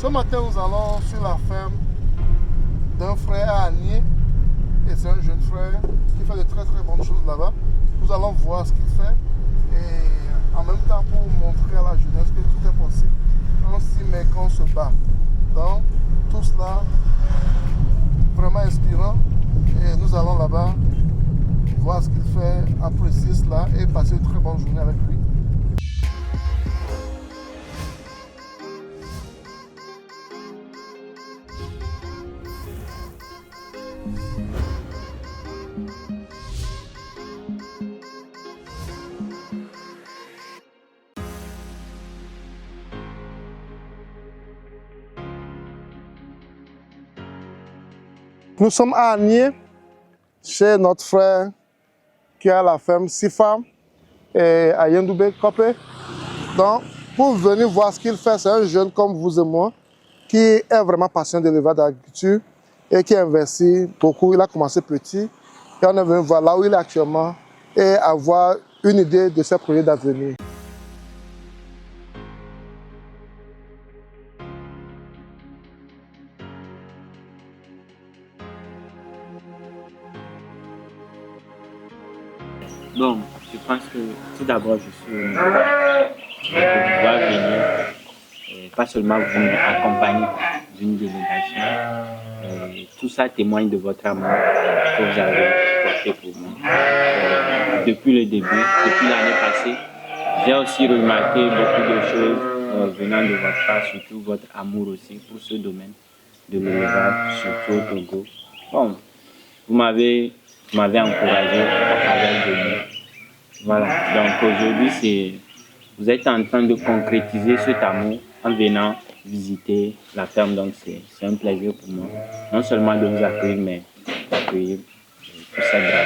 Ce matin, nous allons sur la ferme d'un frère à Agnier. Et c'est un jeune frère qui fait de très très bonnes choses là-bas. Nous allons voir ce qu'il fait. Et en même temps, pour montrer à la jeunesse que tout est possible. On s'y met quand on se bat. Donc, tout cela, vraiment inspirant. Et nous allons là-bas voir ce qu'il fait, apprécier cela et passer une très bonne journée avec lui. Nous sommes à Agnier, chez notre frère qui a la ferme Sifa et à Yendoubé Kopé. Donc, pour venir voir ce qu'il fait, c'est un jeune comme vous et moi qui est vraiment passionné de l'élevage d'agriculture et qui investit beaucoup. Il a commencé petit et on est venu voir là où il est actuellement et avoir une idée de ses projets d'avenir. Bon, je pense que tout d'abord, je suis heureux de pouvoir venir, pas seulement vous accompagner d'une délégation. Tout ça témoigne de votre amour que vous avez porté pour moi. Depuis le début, depuis l'année passée, j'ai aussi remarqué beaucoup de choses venant de votre part, surtout votre amour aussi pour ce domaine de l'élevage, surtout au Togo. Bon, vous m'avez encouragé à travers de lui. Voilà, donc aujourd'hui, vous êtes en train de concrétiser cet amour en venant visiter la ferme. Donc c'est un plaisir pour moi, non seulement de vous accueillir, mais d'accueillir tous ces bras.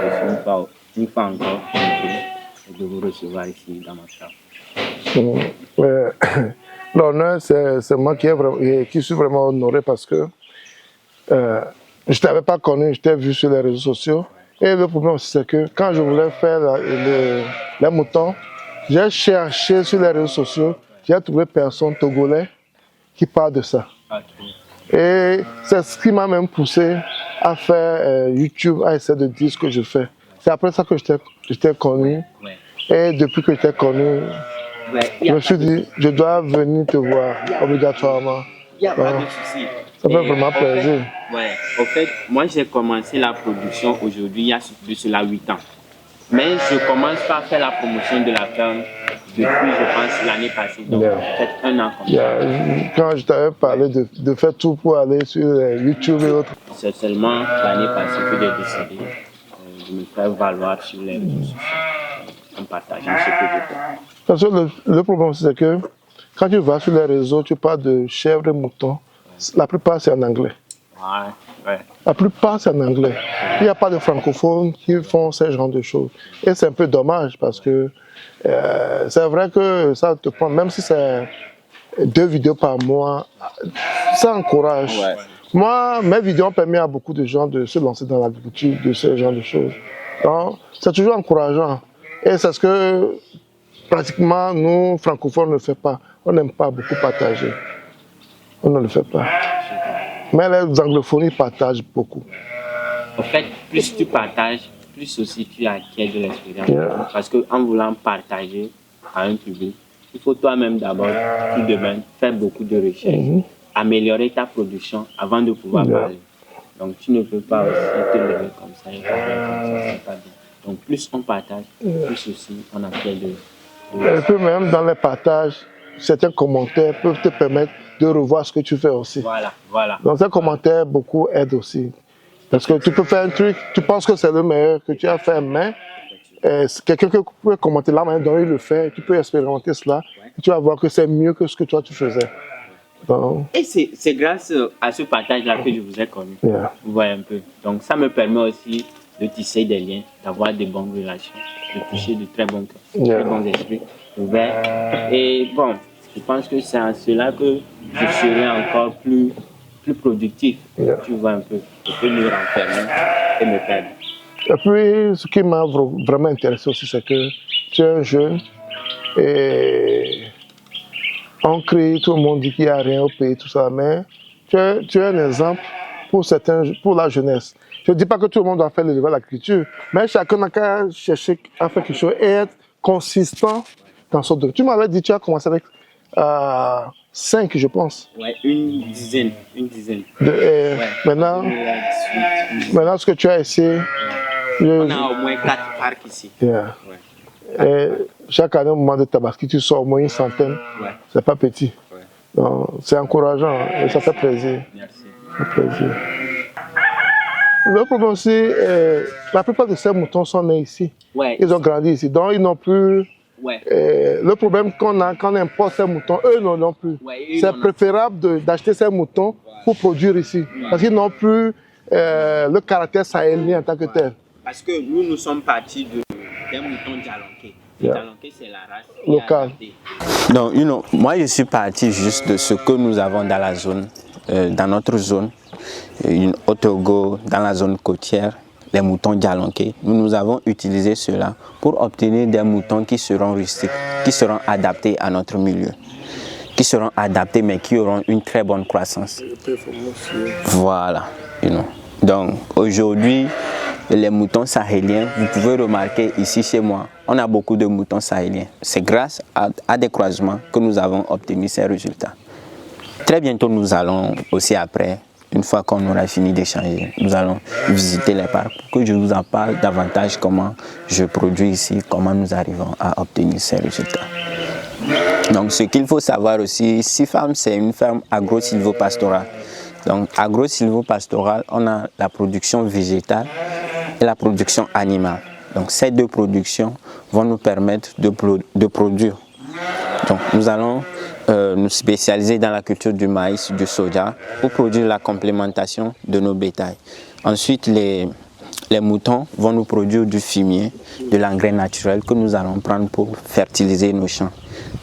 Je suis une fois encore heureux de vous recevoir ici dans ma ferme. L'honneur, c'est moi qui suis vraiment honoré parce que je ne t'avais pas connu, je t'ai vu sur les réseaux sociaux. Et le problème aussi, c'est que quand je voulais faire les moutons, j'ai cherché sur les réseaux sociaux, j'ai trouvé personne togolais qui parle de ça. Et c'est ce qui m'a même poussé à faire YouTube, à essayer de dire ce que je fais. C'est après ça que je t'ai connu. Et depuis que je t'ai connu, je me suis dit, je dois venir te voir obligatoirement. Il n'y a pas de souci. Ça fait vraiment plaisir. En fait, moi j'ai commencé la production aujourd'hui, il y a de cela 8 ans. Mais je commence par faire la promotion de la ferme depuis, je pense, l'année passée, donc peut-être 1 an comme ça. Quand je t'avais parlé de faire tout pour aller sur YouTube et autres. C'est seulement l'année passée que j'ai décidé de me faire valoir sur les réseaux sociaux en partageant ce que je fais. Parce que le problème, c'est que quand tu vas sur les réseaux, tu parles de chèvres et moutons. La plupart, c'est en anglais. La plupart, c'est en anglais. Il n'y a pas de francophones qui font ce genre de choses. Et c'est un peu dommage parce que c'est vrai que ça te prend, même si c'est 2 vidéos par mois, ça encourage. Moi, mes vidéos ont permis à beaucoup de gens de se lancer dans l'agriculture, de ce genre de choses. Donc, c'est toujours encourageant. Et c'est ce que pratiquement nous, francophones, ne faisons pas. On n'aime pas beaucoup partager. On ne le fait pas. Mais les anglophones partagent beaucoup. En fait, plus tu partages, plus aussi tu acquiers de l'expérience. Parce qu'en voulant partager à un public, il faut toi-même d'abord, tout de même, faire beaucoup de recherches, améliorer ta production avant de pouvoir parler. Donc tu ne peux pas aussi te lever comme ça et parler comme ça, c'est pas bien. Donc plus on partage, plus aussi on acquiert de... Et puis même dans les partages, certains commentaires peuvent te permettre de revoir ce que tu fais aussi. Voilà. Donc ces commentaires, beaucoup aident aussi. Parce que tu peux faire un truc, tu penses que c'est le meilleur que tu as fait, mais quelqu'un qui peut commenter la manière dont il le fait, tu peux expérimenter cela, et tu vas voir que c'est mieux que ce que toi tu faisais. Donc, et c'est grâce à ce partage-là que je vous ai connu. Vous voyez un peu. Donc ça me permet aussi de tisser des liens, d'avoir de bonnes relations, de toucher de très bons esprits ouverts. Et bon, je pense que c'est en cela que je serai encore plus productif. Tu vois un peu. Je peux me renfermer et me perdre. Et puis, ce qui m'a vraiment intéressé aussi, c'est que tu es un jeune et On crie, tout le monde dit qu'il n'y a rien au pays, tout ça, mais tu es un exemple pour la jeunesse. Je ne dis pas que tout le monde doit faire l'élevage, l'agriculture, mais chacun n'a qu'à chercher à faire quelque chose et être consistant dans son domaine. Tu m'avais dit que tu as commencé avec 5, je pense. Ouais, une dizaine. Maintenant, 18. maintenant, ce que tu as essayé... On a au moins 4 parcs ici. Yeah. Ouais. Et chaque année, au moment de Tabaski, tu sors au moins une centaine. Ouais. C'est pas petit. Ouais. Donc, c'est encourageant et ça fait plaisir. Merci. Ça fait plaisir. Le problème aussi, la plupart de ces moutons sont nés ici. Ouais. Ils ont grandi ici. Donc, ils n'ont plus... Ouais. Le problème qu'on a quand on importe ces moutons, eux n'en ont plus. Ouais, c'est préférable d'acheter ces moutons pour produire ici. Parce qu'ils n'ont plus le caractère sahélien en tant que tel. Parce que nous sommes partis d'un mouton Djalonké. Yeah. Djalonké, c'est la race locale. Donc, moi, je suis parti juste de ce que nous avons dans la zone, dans notre zone, une Otogo, dans la zone côtière, les moutons Djalonké. Nous avons utilisé cela pour obtenir des moutons qui seront rustiques, qui seront adaptés à notre milieu, qui seront adaptés mais qui auront une très bonne croissance. Voilà. Donc, aujourd'hui, les moutons sahéliens, vous pouvez remarquer ici chez moi, on a beaucoup de moutons sahéliens. C'est grâce à des croisements que nous avons obtenu ces résultats. Très bientôt, nous allons aussi après, une fois qu'on aura fini d'échanger, nous allons visiter les parcs pour que je vous en parle davantage comment je produis ici, comment nous arrivons à obtenir ces résultats. Donc, ce qu'il faut savoir aussi, Seafarm, c'est une ferme agro-silvopastorale. Donc, agro-silvopastorale, on a la production végétale et la production animale. Donc, ces deux productions vont nous permettre de produire. Donc, nous allons nous spécialiser dans la culture du maïs, du soja, pour produire la complémentation de nos bétails. Ensuite, les moutons vont nous produire du fumier, de l'engrais naturel que nous allons prendre pour fertiliser nos champs.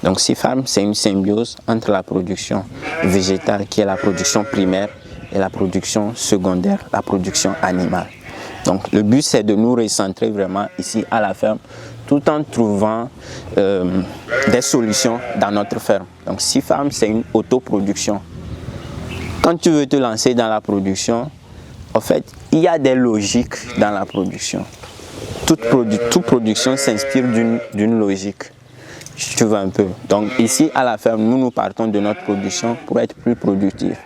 Donc, Seafarm, c'est une symbiose entre la production végétale, qui est la production primaire, et la production secondaire, la production animale. Donc, le but, c'est de nous recentrer vraiment ici à la ferme, tout en trouvant des solutions dans notre ferme. Donc, Seafarm, c'est une autoproduction. Quand tu veux te lancer dans la production, en fait, il y a des logiques dans la production. Toute production s'inspire d'une logique. Tu vois un peu. Donc, ici, à la ferme, nous partons de notre production pour être plus productifs.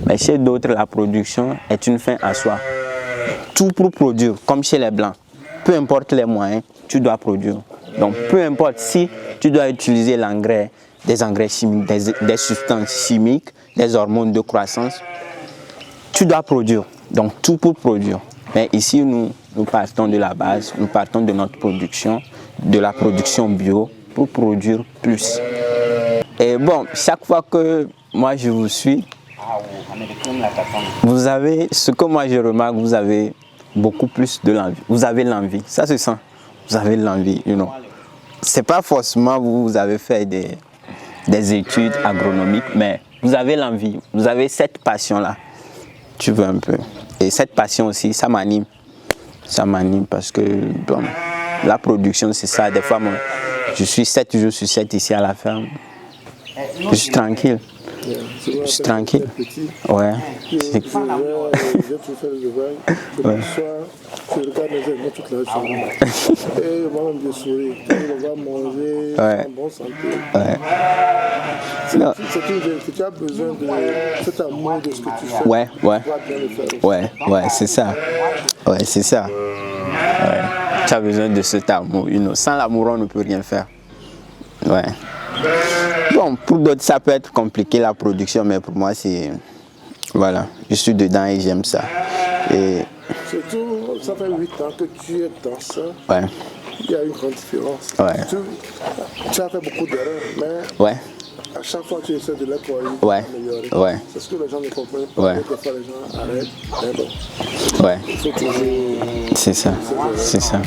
Mais chez d'autres, la production est une fin en soi. Tout pour produire, comme chez les Blancs. Peu importe les moyens, tu dois produire. Donc, peu importe si tu dois utiliser l'engrais, des engrais chimiques, des substances chimiques, des hormones de croissance, tu dois produire. Donc, tout pour produire. Mais ici, nous partons de la base, nous partons de notre production, de la production bio, pour produire plus. Et bon, chaque fois que moi je vous suis, vous avez, ce que moi je remarque, vous avez beaucoup plus de l'envie. Vous avez l'envie, ça se sent. Vous avez l'envie, C'est pas forcément vous avez fait des études agronomiques, mais vous avez l'envie, vous avez cette passion-là. Tu veux un peu. Et cette passion aussi, ça m'anime. Ça m'anime parce que bon, la production, c'est ça. Des fois, moi, je suis 7 jours sur 7 ici à la ferme. Je suis tranquille. Je suis tranquille. Ouais. J'ai tout fait le travail. Le soir, je regarde mes amis toute la journée. Et moi, je souris. On va manger en bonne santé. Ouais. C'est une vérité. Tu as besoin de cet amour de ce que tu fais. Ouais. Ouais, c'est ça. Ouais, c'est ça. Ouais. Tu as besoin de cet amour. Sans l'amour, on ne peut rien faire. Ouais. Bon, pour d'autres, ça peut être compliqué la production, mais pour moi, c'est... Voilà, je suis dedans et j'aime ça. Et... Surtout, ça fait 8 ans que tu es dans ça. Ouais. Il y a une grande différence. Ouais. Tu as fait beaucoup d'erreurs, mais... Ouais. À chaque fois, tu essaies de les corriger, améliorer. Ouais. C'est ce que les gens ne comprennent pas. Ouais. Des fois, les gens arrêtent. Mais bon. Ouais. Il faut toujours... C'est ça. C'est ça.